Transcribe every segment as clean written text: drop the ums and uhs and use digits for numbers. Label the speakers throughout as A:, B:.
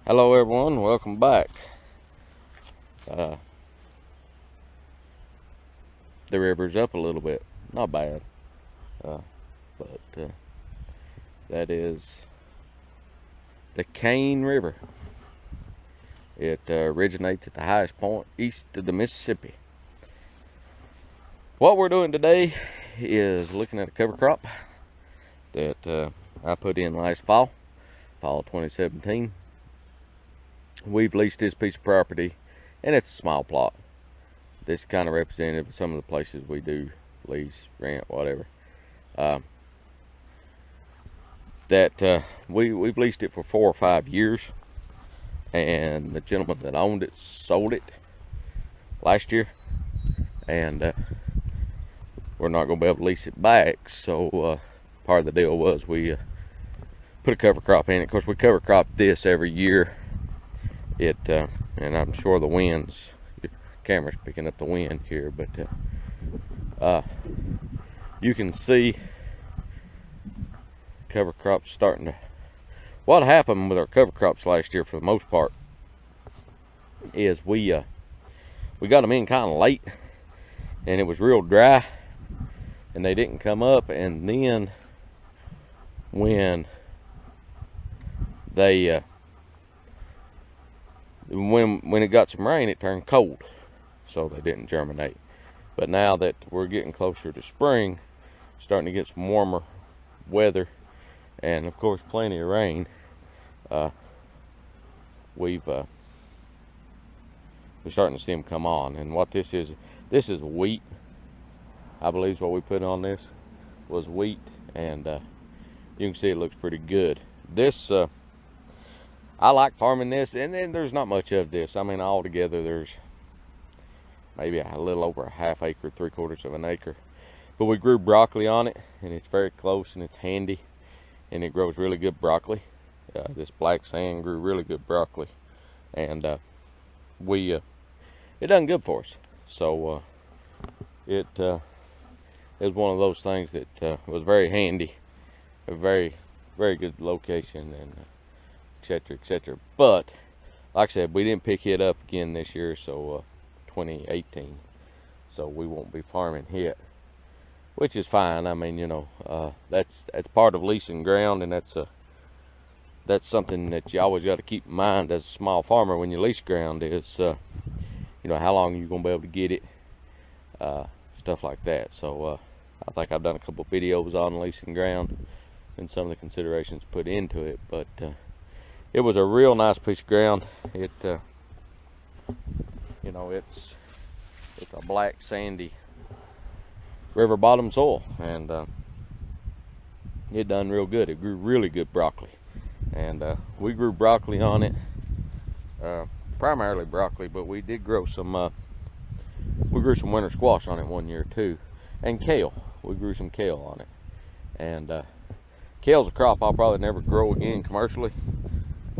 A: Hello everyone, welcome back. Uh, the river's up a little bit, not bad, but that is the Cane River. It originates at the highest point east of the Mississippi. What we're doing today is looking at a cover crop that I put in last fall 2017. We've leased this piece of property, and it's a small plot. This is kind of representative of some of the places we do lease, rent, whatever. We've leased it for 4 or 5 years, and the gentleman that owned it sold it last year, and we're not going to be able to lease it back. So part of the deal was we put a cover crop in it. Of course, we cover crop this every year. And I'm sure the wind's, camera's picking up the wind here, but you can see cover crops starting to. What happened with our cover crops last year, for the most part, is we got them in kind of late, and it was real dry, and they didn't come up. And then when they when it got some rain, it turned cold, so they didn't germinate. But now that we're getting closer to spring, starting to get some warmer weather, and of course plenty of rain, we're starting to see them come on. And what this is wheat. I believe what we put on this was wheat, and you can see it looks pretty good. This I like farming this, and then there's not much of this. I mean, altogether there's maybe a little over a half acre, 3/4 of an acre. But we grew broccoli on it, and it's very close, and it's handy, and it grows really good broccoli. This black sand grew really good broccoli, and it done good for us. So it is one of those things that was very handy, a very, very good location, and etc., etc. But like I said, we didn't pick it up again this year, so 2018. So we won't be farming it, which is fine. I mean, you know, that's part of leasing ground, and that's something that you always got to keep in mind as a small farmer when you lease ground. Is you know, how long are you gonna be able to get it, stuff like that. So I think I've done a couple videos on leasing ground and some of the considerations put into it, but it was a real nice piece of ground. It you know, it's a black sandy river bottom soil, and it done real good. It grew really good broccoli, and we grew broccoli on it, primarily broccoli, but we did grow some winter squash on it one year too, and kale. We grew some kale on it, and kale's a crop I'll probably never grow again commercially,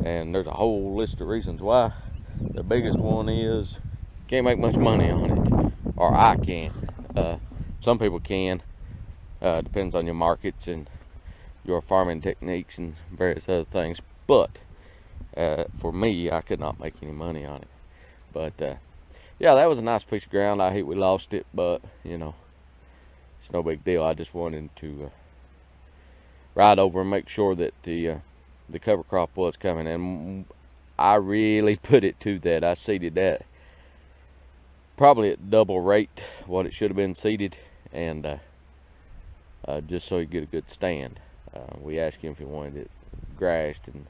A: and there's a whole list of reasons why. The biggest one is can't make much money on it, or I can't. Some people can. Depends on your markets and your farming techniques and various other things. But for me, I could not make any money on it. But yeah, that was a nice piece of ground. I hate we lost it, but you know, it's no big deal. I just wanted to ride over and make sure that the cover crop was coming, and I really put it to that. I seeded that probably at double rate what it should have been seeded, and just so you get a good stand. We asked him if he wanted it grassed, and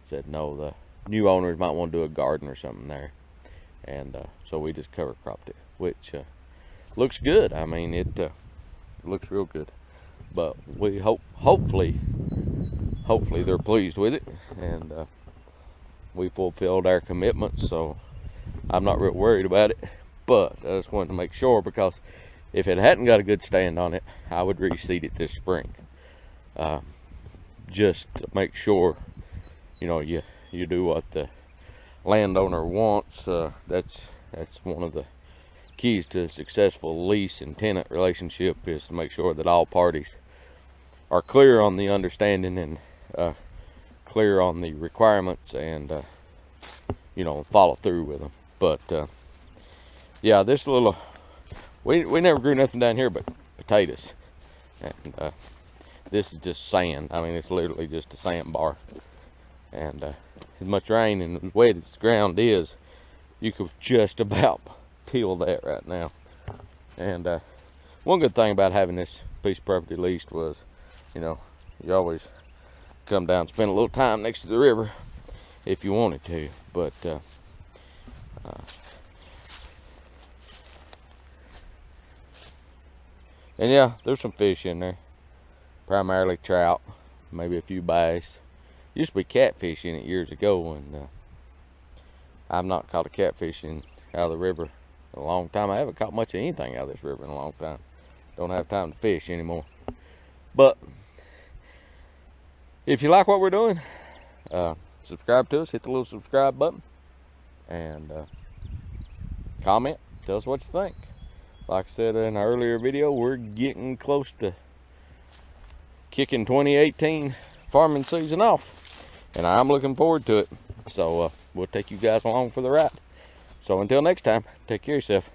A: said no, the new owners might want to do a garden or something there, and so we just cover cropped it, which looks good. I mean, it looks real good, but we hopefully they're pleased with it, and we fulfilled our commitments, so I'm not real worried about it. But I just wanted to make sure, because if it hadn't got a good stand on it, I would reseed it this spring, just to make sure, you know, you do what the landowner wants. That's one of the keys to a successful lease and tenant relationship, is to make sure that all parties are clear on the understanding, and clear on the requirements, and you know, follow through with them. But yeah, this little, we never grew nothing down here but potatoes, and this is just sand. I mean, it's literally just a sandbar. And as much rain and as wet as the ground is, you could just about till that right now. And one good thing about having this piece of property leased was, you know, you always come down and spend a little time next to the river if you wanted to. But and yeah, there's some fish in there, primarily trout, maybe a few bass. Used to be catfish in it years ago, and I've not caught a catfish out of the river in a long time. I haven't caught much of anything out of this river in a long time. Don't have time to fish anymore. But if you like what we're doing, subscribe to us, hit the little subscribe button, and comment, tell us what you think. Like I said in an earlier video, we're getting close to kicking 2018 farming season off, and I'm looking forward to it. So we'll take you guys along for the ride. So until next time, take care of yourself.